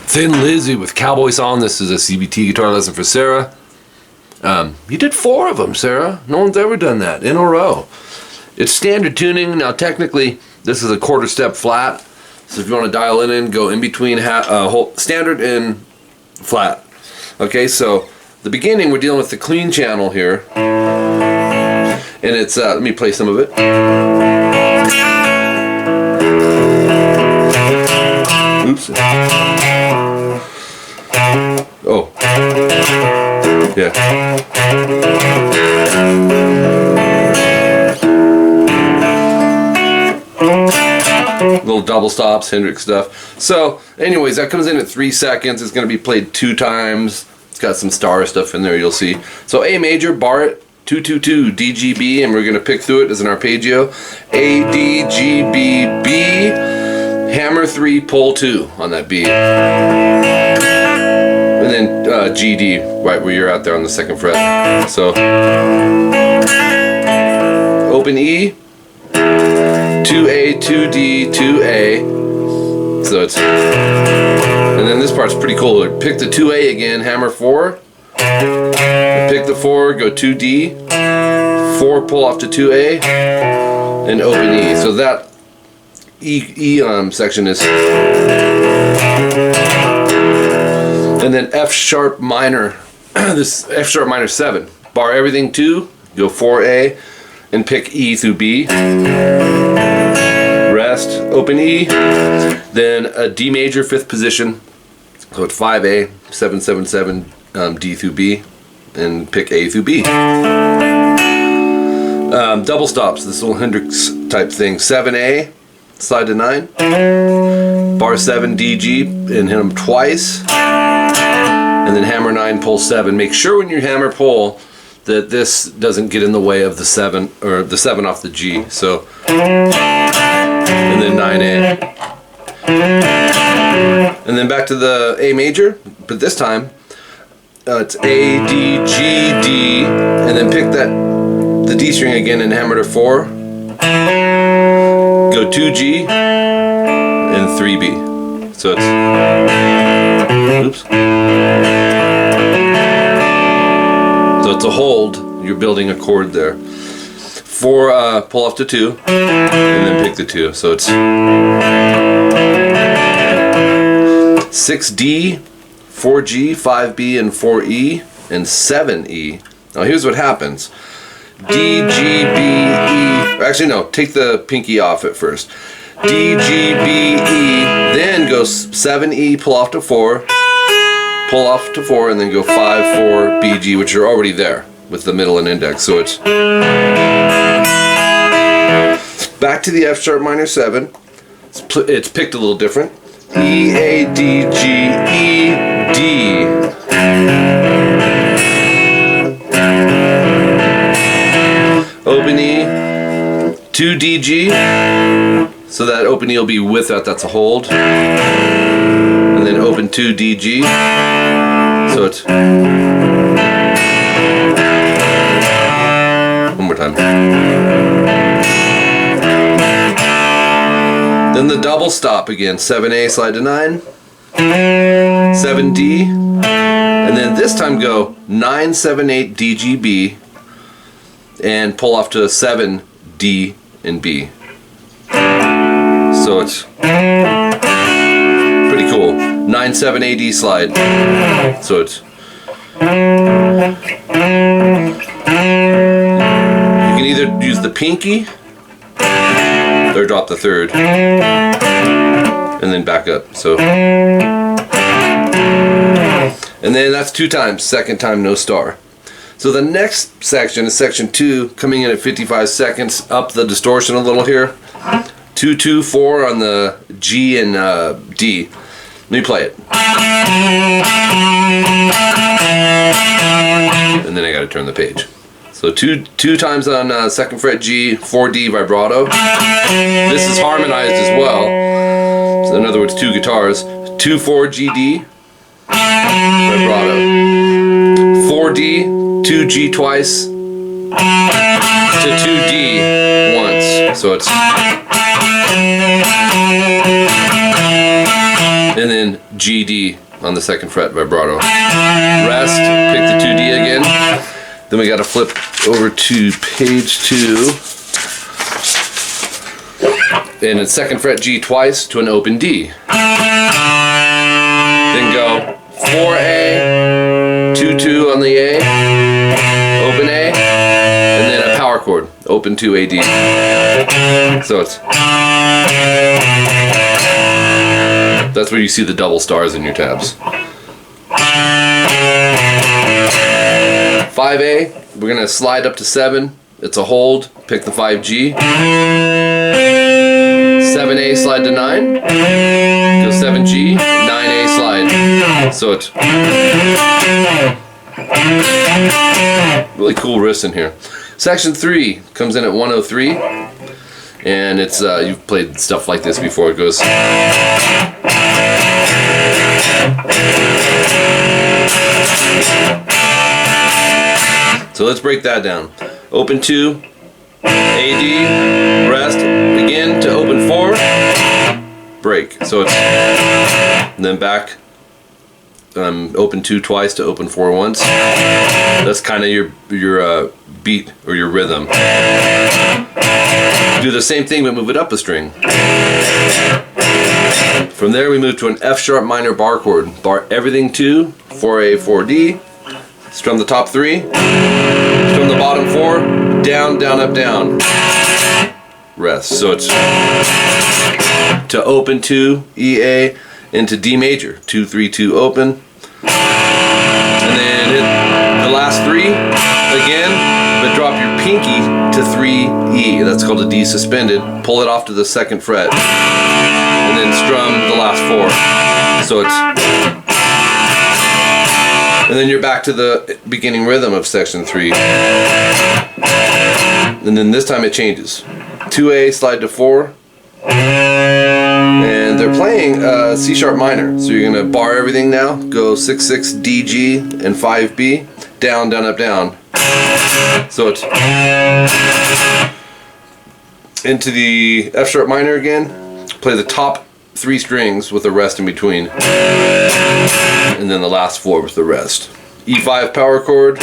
Thin Lizzy with Cowboy Song. This is a CBT guitar lesson for Sarah. You did 4 of them, Sarah. No one's ever done that in a row. It's standard tuning. Now technically this is a quarter step flat, so if you want to dial it in, go in between standard and flat. Okay, so the beginning we're dealing with the clean channel here, and it's let me play some of it. Oops. Oh. Yeah. Little double stops, Hendrix stuff. So, anyways, that comes in at 3 seconds. It's going to be played 2 times. It's got some star stuff in there, you'll see. So, A major, bar it, 222, D, G, B, and we're going to pick through it as an arpeggio. A, D, G, B, B, hammer 3, pull 2 on that B. And then G, D, right where you're out there on the 2nd fret. So, open E, 2A, 2D, 2A. So it's, and then this part's pretty cool. Pick the 2A again, hammer 4. Pick the 4, go 2D, 4, pull off to 2A, and open E. So that E section is, and then F sharp minor. This F sharp minor 7. Bar everything 2, go 4A, and pick E through B. Rest, open E, then a D major 5th position. So it's 5A, 7, 7, 7, D through B, and pick A through B. Double stops, this little Hendrix type thing. 7A, slide to 9. Bar 7, D, G, and hit them twice. And then hammer 9, pull 7. Make sure when you hammer pull that this doesn't get in the way of the 7, or the 7 off the G. So, and then 9A. And then back to the A major, but this time it's A, D, G, D, and then pick the D string again and hammer to 4. Go 2G and 3B. So it's, oops. So it's a hold, you're building a chord there. 4, pull off to 2, and then pick the 2. So it's 6D, 4G, 5B, and 4E, and 7E. Now here's what happens. D, G, B, E. Actually no, take the pinky off at first. D, G, B, E, then go 7E, pull off to 4, pull off to 4, and then go 5, 4, B, G, which are already there with the middle and index. So it's back to the F sharp minor 7. It's picked a little different. E, A, D, G, E, D. Open E, 2 D, G. So that open E will be with that, that's a hold. And then open 2 D, G. So it's, one more time. Then the double stop again, 7A, slide to 9, 7D, and then this time go 9, 7, 8, D, G, B, and pull off to 7, D, and B. So it's pretty cool. 9, 7, A, D slide. So it's, you can either use the pinky or drop the 3rd, and then back up. So, and then that's 2 times. 2nd time, no star. So the next section is section 2, coming in at 55 seconds. Up the distortion a little here. 2, 2, 4 on the G and D. Let me play it. And then I got to turn the page. So two times on 2nd fret G, 4D vibrato. This is harmonized as well. So in other words, 2 guitars. 2, 4, G, D, vibrato. 4D, 2 G twice, to 2D once. So it's, and then G, D on the 2nd fret vibrato. Rest, pick the 2D again. Then we got to flip over to page 2. And it's 2nd fret G twice to an open D. Then go 4A, 2-2 on the A, open A, and then a power chord, open 2 A D. So it's, that's where you see the double stars in your tabs. 5A, we're going to slide up to 7. It's a hold, pick the 5G. 7A, slide to 9. Go 7G, 9A, slide. So it's really cool riffs in here. Section 3 comes in at 103. And it's, you've played stuff like this before. It goes. So let's break that down. Open 2, A, D, rest, again to open 4, break. So it's, and then back, open 2 twice to open 4 once. That's kind of your beat or your rhythm. Do the same thing but move it up a string. From there we move to an F sharp minor bar chord. Bar everything 2, 4A, 4D. Strum the top 3. Strum the bottom 4. Down, down, up, down. Rest. So it's to open 2, E, A, into D major. 2, 3, 2, open. And then hit the last 3 again, but drop your pinky to 3, E. That's called a D suspended. Pull it off to the 2nd fret. And then strum the last 4. So it's, and then you're back to the beginning rhythm of section 3. And then this time it changes. 2A, slide to 4. And they're playing C sharp minor. So you're going to bar everything now. Go 6, 6, D, G, and 5 B. Down, down, up, down. So it's into the F sharp minor again. Play the top 3 strings with the rest in between. And then the last 4 with the rest. E5 power chord,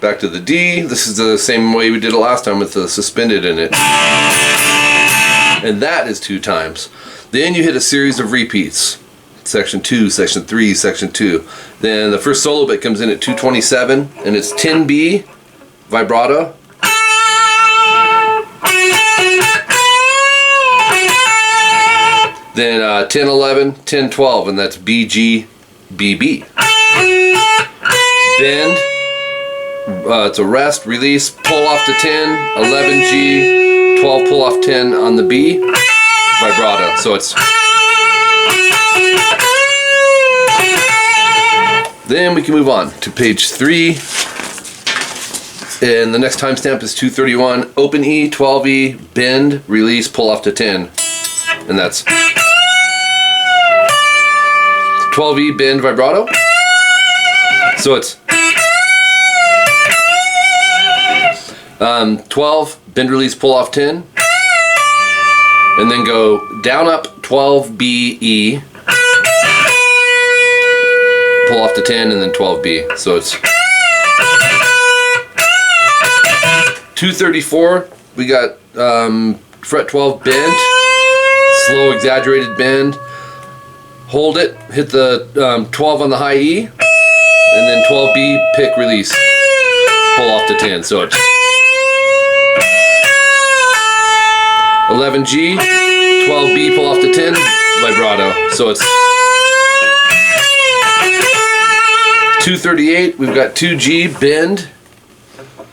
back to the D. This is the same way we did it last time with the suspended in it. And that is 2 times. Then you hit a series of repeats. Section 2, section 3, section 2. Then the first solo bit comes in at 227 and it's 10B vibrato. Then 10, 11, 10, 12, and that's B, G, B, B. Bend, it's a rest, release, pull off to 10, 11 G, 12 pull off 10 on the B, vibrato. So it's, then we can move on to page 3, and the next timestamp is 231, open E, 12E, bend, release, pull off to 10, and that's 12E, bend, vibrato. So it's 12, bend, release, pull off 10, and then go down, up, 12, B, E, pull off to 10, and then 12 B. So it's 234. We got fret 12 bend, slow exaggerated bend. Hold it, hit the 12 on the high E, and then 12 B, pick, release, pull off to 10. So it's 11 G, 12 B, pull off to 10, vibrato. So it's 238, we've got 2 G, bend,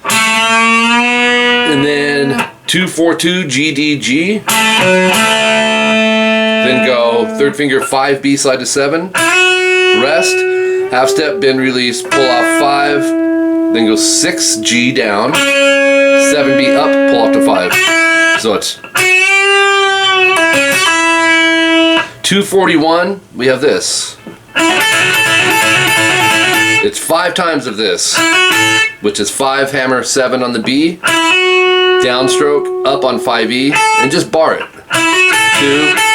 and then 242, G, D, G, then go 3rd finger 5 B, slide to 7, rest, half step, bend, release, pull off 5, then go 6 G down, 7 B up, pull off to 5. So it's 241, we have this. It's 5 times of this, which is 5 hammer 7 on the B, downstroke up on 5E, and just bar it. 2,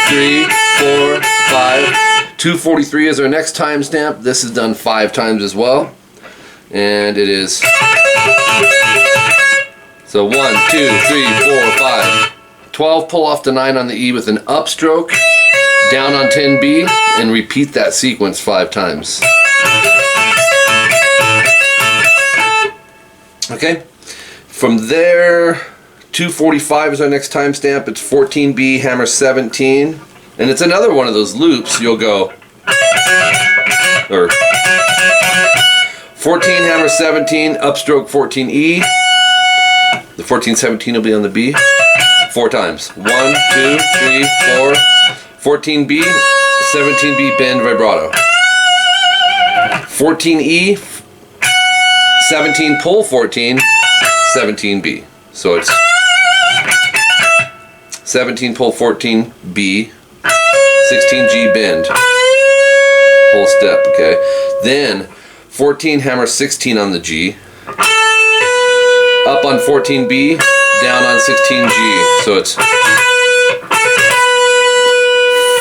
3, 4, 5, 243 is our next timestamp. This is done 5 times as well. And it is, so 1, 2, 3, 4, 5. 12, pull off the 9 on the E with an upstroke, down on 10B, and repeat that sequence 5 times. Okay, from there, 245 is our next timestamp. It's 14B, hammer 17, and it's another one of those loops. You'll go, or 14, hammer 17, upstroke 14E. The 14-17 will be on the B. 4 times. 1, 2, 3, 4. 14B, 17B, bend, vibrato. 14E, 17, pull 14, 17B. So it's 17, pull 14B, 16G, bend. Whole step, okay? Then 14, hammer 16 on the G. Up on 14B, down on 16G. So it's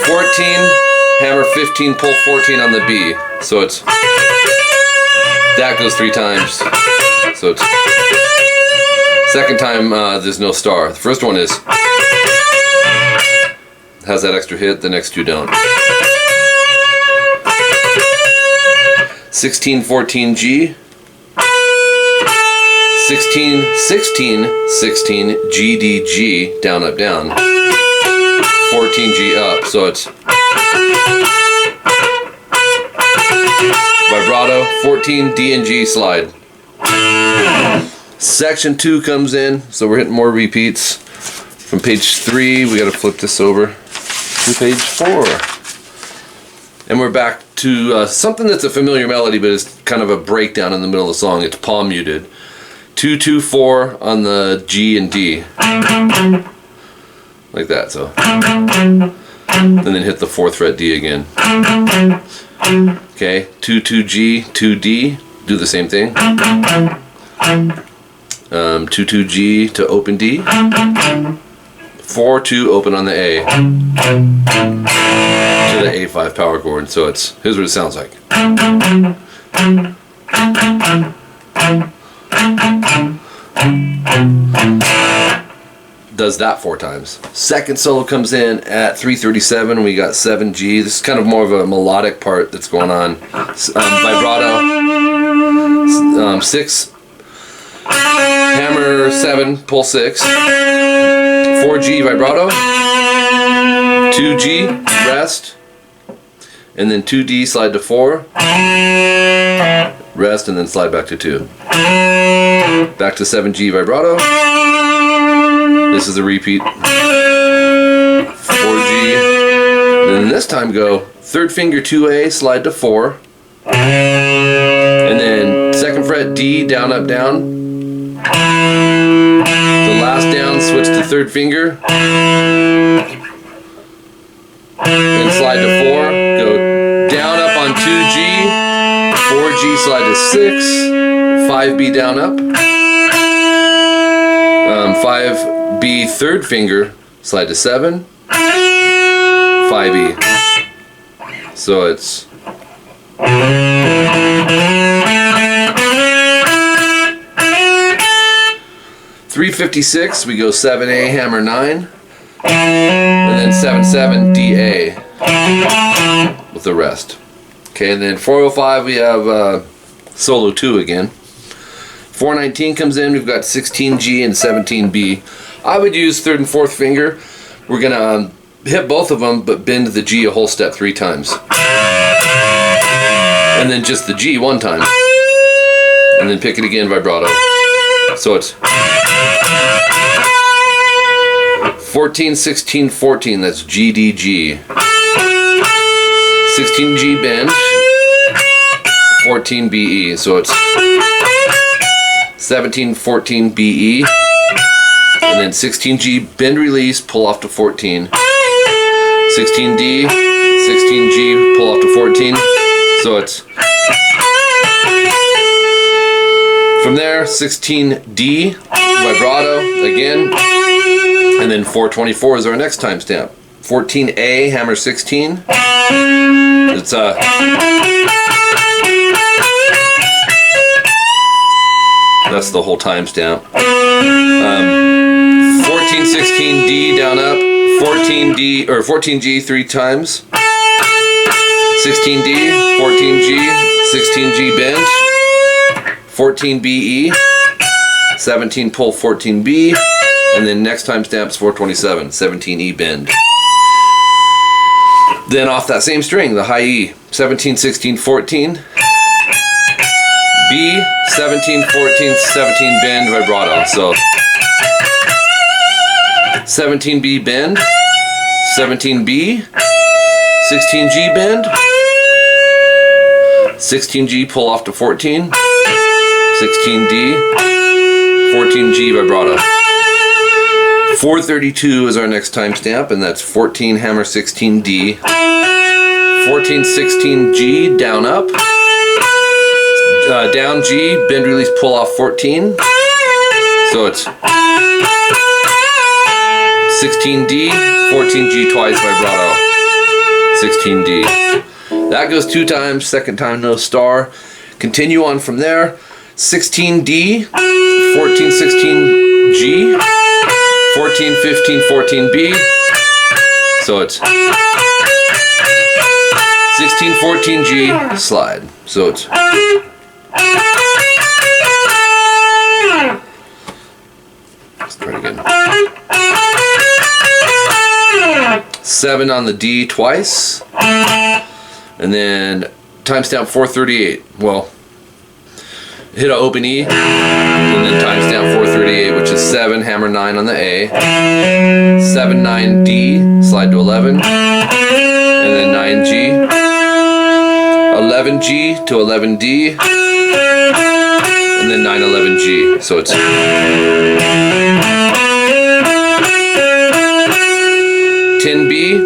14, hammer 15, pull 14 on the B. So it's, that goes 3 times. So it's, second time there's no star. The first one is, has that extra hit, the next 2 don't. 16, 14G. 16, 16, 16, G, D, G, down, up, down. 14G up, so it's vibrato, 14, D and G, slide. Section 2 comes in, so we're hitting more repeats. From page 3, we got to flip this over to page 4. And we're back to something that's a familiar melody, but it's kind of a breakdown in the middle of the song. It's palm muted. 2, 2, 4 on the G and D. Like that, so. And then hit the 4th fret D again. Okay, 2, 2, G, 2, D. Do the same thing. 2, 2, G to open D. 4, 2, open on the A. To the A5 power chord. So it's, here's what it sounds like. Does that 4 times. Second solo comes in at 337. We got 7G. This is kind of more of a melodic part that's going on. Vibrato. 6. Hammer 7. Pull 6. 4G vibrato. 2G rest. And then 2D slide to 4. Rest and then slide back to 2. Back to 7G vibrato. This is the repeat. 4G. Then this time go 3rd finger 2A, slide to 4. And then 2nd fret D, down, up, down. The last down, switch to 3rd finger. Then slide to 4. Go down, up on 2G. 4G, slide to 6. 5B, down, up. 5B, 3rd finger, slide to 7. 5E. So it's 356, we go 7A, hammer 9. And then 7-7, DA. With the rest. Okay, and then 405 we have solo 2 again. 419 comes in, we've got 16G and 17B. I would use 3rd and 4th finger. We're gonna hit both of them, but bend the G a whole step 3 times. And then just the G 1 time. And then pick it again, vibrato. So it's 14, 16, 14, that's G, D, G. 16G bend, 14 BE, so it's 17, 14 BE, and then 16G bend release, pull off to 14, 16D, 16G, pull off to 14, so it's, from there, 16D, vibrato, again, and then 424 is our next timestamp. 14A, hammer 16, It's that's the whole timestamp. 14, 16 D down up, 14 D or 14 G 3 times, 16 D, 14 G, 16 G bend, 14 B E, 17 pull 14 B, and then next timestamp's 427, 17 E bend. Then off that same string, the high E, 17, 16, 14, B, 17, 14, 17 bend vibrato. So 17B bend, 17B, 16G bend, 16G pull off to 14, 16D, 14G vibrato. 432 is our next timestamp, and that's 14 hammer 16D, 14 16G down up, down G, bend release pull off 14, so it's 16D, 14G twice vibrato, 16D. That goes 2 times, second time no star. Continue on from there, 16D, 14 16G, 14 15 14B, so it's 16 14G slide, so it's let's try it again. 7 on the D twice, and then timestamp 438. Well, hit an open E, and then timestamp 438, which is 7 hammer 9 on the A, 7 9 D slide to 11, and then 9 G, 11 G to 11 D, and then 9 11 G. So it's 10B,